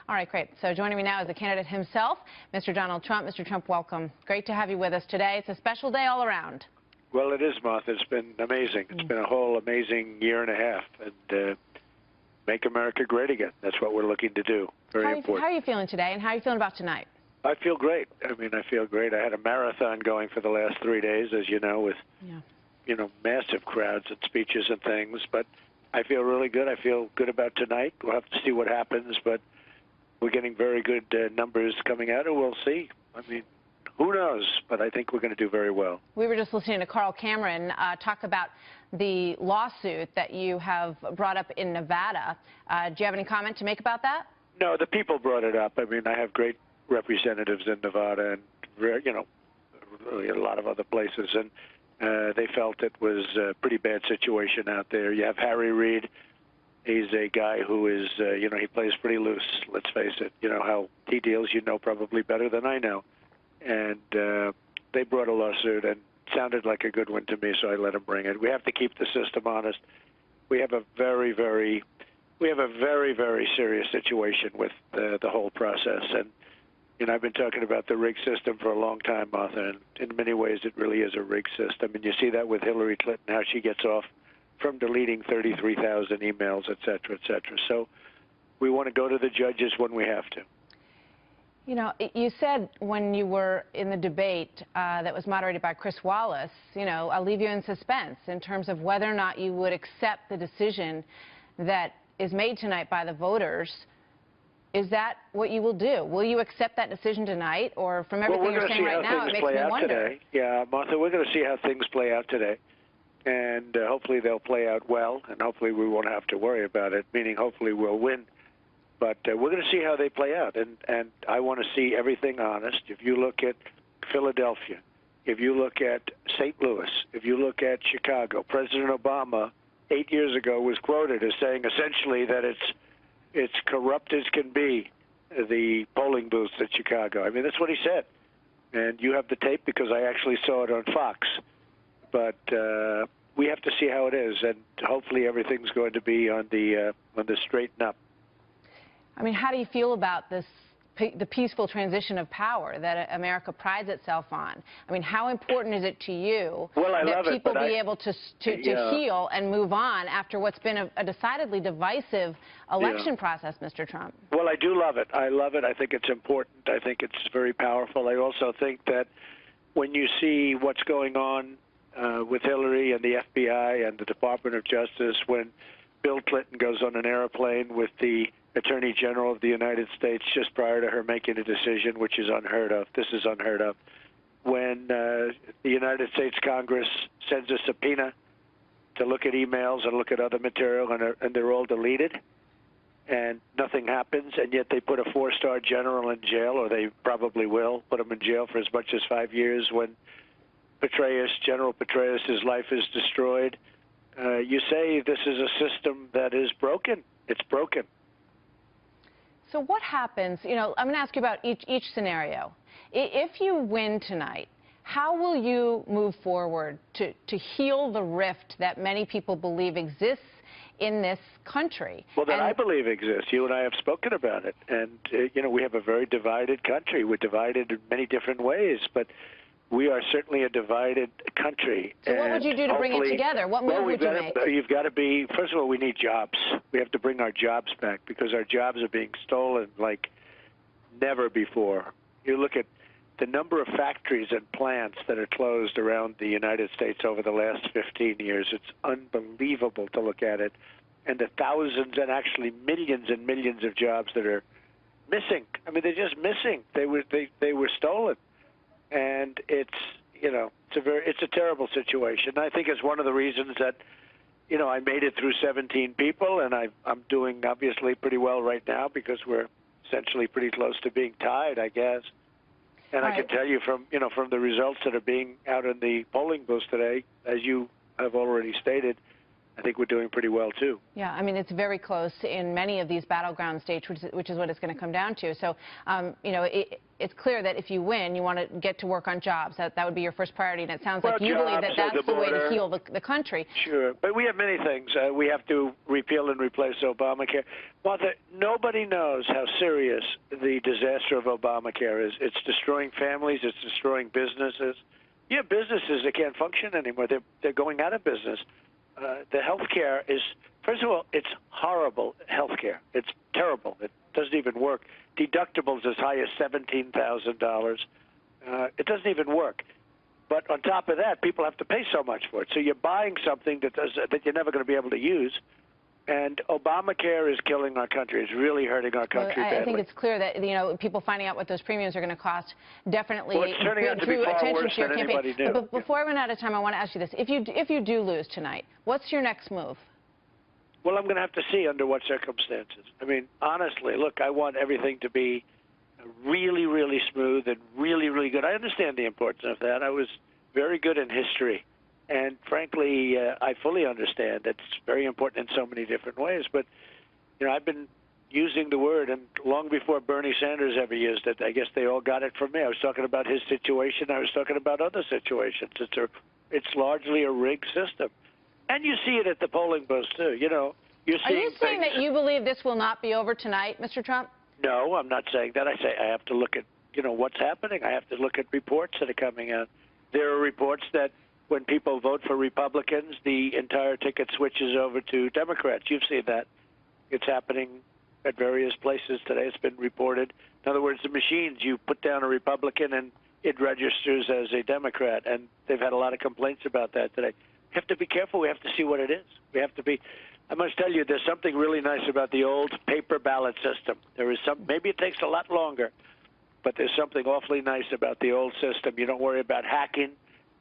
All right, great. So joining me now is the candidate himself, Mr. Donald Trump. Mr. Trump, welcome. Great to have you with us today. It's a special day all around. Well, it is, Martha. It's been amazing. It's been a whole amazing year and a half. And make America great again. That's what we're looking to do. Very important. How are you feeling today, and how are you feeling about tonight? I feel great. I mean, I feel great. I had a marathon going for the last 3 days, as you know, with, massive crowds and speeches and things. But I feel really good. I feel good about tonight. We'll have to see what happens, but we're getting very good numbers coming out, and we'll see. I mean, who knows? But I think we're going to do very well. We were just listening to Carl Cameron talk about the lawsuit that you have brought up in Nevada. Do you have any comment to make about that? No, the people brought it up. I mean, I have great representatives in Nevada and, really a lot of other places. And they felt it was a pretty bad situation out there. You have Harry Reid. He's a guy who is, he plays pretty loose, let's face it. You know how he deals, probably better than I know. And they brought a lawsuit, and it sounded like a good one to me, so I let them bring it. We have to keep the system honest. We have a very, very serious situation with the whole process. And, I've been talking about the rigged system for a long time, Martha, and in many ways it really is a rigged system. And you see that with Hillary Clinton, how she gets off from deleting 33,000 emails, et cetera, et cetera. So we want to go to the judges when we have to. You said when you were in the debate that was moderated by Chris Wallace, I'll leave you in suspense in terms of whether or not you would accept the decision that is made tonight by the voters. Is that what you will do? Will you accept that decision tonight, or from everything you're saying right now, it makes me wonder? Today. Yeah, Martha, we're going to see how things play out today. And hopefully they'll play out well, and hopefully we won't have to worry about it, meaning hopefully we'll win. But we're going to see how they play out, and I want to see everything honest. If you look at Philadelphia, if you look at St. Louis, if you look at Chicago, President Obama 8 years ago was quoted as saying essentially that it's corrupt as can be, the polling booths at Chicago. I mean, that's what he said. And you have the tape because I actually saw it on Fox. But we have to see how it is, and hopefully everything's going to be on the straighten up. I mean, how do you feel about the peaceful transition of power that America prides itself on? I mean, how important is it to you that people be able to heal and move on after what's been a decidedly divisive election process, Mr. Trump? Well, I do love it. I love it. I think it's important. I think it's very powerful. I also think that when you see what's going on with Hillary and the FBI and the Department of Justice, when Bill Clinton goes on an airplane with the Attorney General of the United States just prior to her making a decision, which is unheard of. This is unheard of. When the United States Congress sends a subpoena to look at emails and look at other material, and they're all deleted, and nothing happens, and yet they put a four-star general in jail, or they probably will put him in jail for as much as 5 years when General Petraeus' life is destroyed. You say this is a system that is broken. It's broken. So what happens, I'm going to ask you about each scenario. If you win tonight, how will you move forward to heal the rift that many people believe exists in this country? Well, that I believe exists. You and I have spoken about it. And, we have a very divided country. We're divided in many different ways, but we are certainly a divided country. So what would you do to bring it together? What move would you make? You've got to be, first of all, we need jobs. We have to bring our jobs back because our jobs are being stolen like never before. You look at the number of factories and plants that are closed around the United States over the last 15 years. It's unbelievable to look at it. And the thousands and actually millions and millions of jobs that are missing. I mean, they're just missing. They were stolen. And it's a terrible situation. I think it's one of the reasons that, I made it through 17 people, and I'm doing obviously pretty well right now because we're essentially pretty close to being tied, I guess. And I can tell you from the results that are being out in the polling booths today, as you have already stated, I think we're doing pretty well, too. Yeah, I mean, it's very close in many of these battleground states, which is what it's going to come down to. So, you know, it's clear that if you win, you want to get to work on jobs. That would be your first priority, and it sounds like you believe that that's the way to heal the country. Sure, but we have many things. We have to repeal and replace Obamacare. Martha, nobody knows how serious the disaster of Obamacare is. It's destroying families. It's destroying businesses. You have businesses that can't function anymore. They're going out of business. The health care is, first of all, it's horrible health care. It's terrible. It doesn't even work. Deductibles as high as $17,000. It doesn't even work. But on top of that, people have to pay so much for it. So you're buying something that you're never going to be able to use. And Obamacare is killing our country. It's really hurting our country badly. I think it's clear that, you know, people finding out what those premiums are going to cost definitely well, it's turning out to be far worse than anybody knew. But before I run out of time, I want to ask you this. If you do lose tonight, what's your next move? Well, I'm going to have to see under what circumstances. I mean, honestly, look, I want everything to be really, really smooth and really, really good. I understand the importance of that. I was very good in history. And frankly, I fully understand it's very important in so many different ways. But, you know, I've been using the word, and long before Bernie Sanders ever used it, I guess they all got it from me. I was talking about his situation. I was talking about other situations. It's largely a rigged system. And you see it at the polling booths, too. You know, you're seeing Are you saying that you believe this will not be over tonight, Mr. Trump? No, I'm not saying that. I say I have to look at, you know, what's happening. I have to look at reports that are coming out. There are reports that when people vote for Republicans, the entire ticket switches over to Democrats. You've seen that. It's happening at various places today. It's been reported. In other words, the machines, you put down a Republican and it registers as a Democrat, and they've had a lot of complaints about that today. We have to be careful. We have to see what it is. We have to be. I must tell you, there's something really nice about the old paper ballot system. There is some. Maybe it takes a lot longer, but there's something awfully nice about the old system. You don't worry about hacking.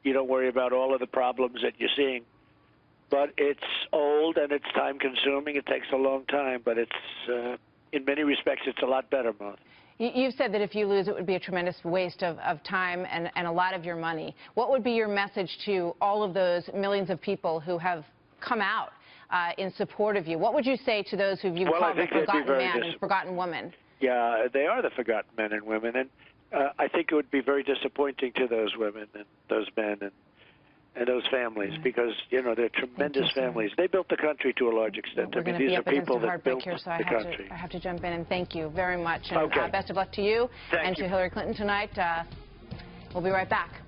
You don't worry about all of the problems that you're seeing. But it's old and it's time-consuming. It takes a long time, but it's, in many respects, it's a lot better, Martha. You've said that if you lose, it would be a tremendous waste of time and a lot of your money. What would be your message to all of those millions of people who have come out in support of you? What would you say to those who you've called the forgotten man and forgotten woman? Yeah, they are the forgotten men and women, and I think it would be very disappointing to those women and those men and those families because, you know, they're tremendous families. They built the country to a large extent. We're I mean, these are people that built here, so the country. I have to jump in and thank you very much. And okay. Best of luck to you Thank and you. to Hillary Clinton tonight. We'll be right back.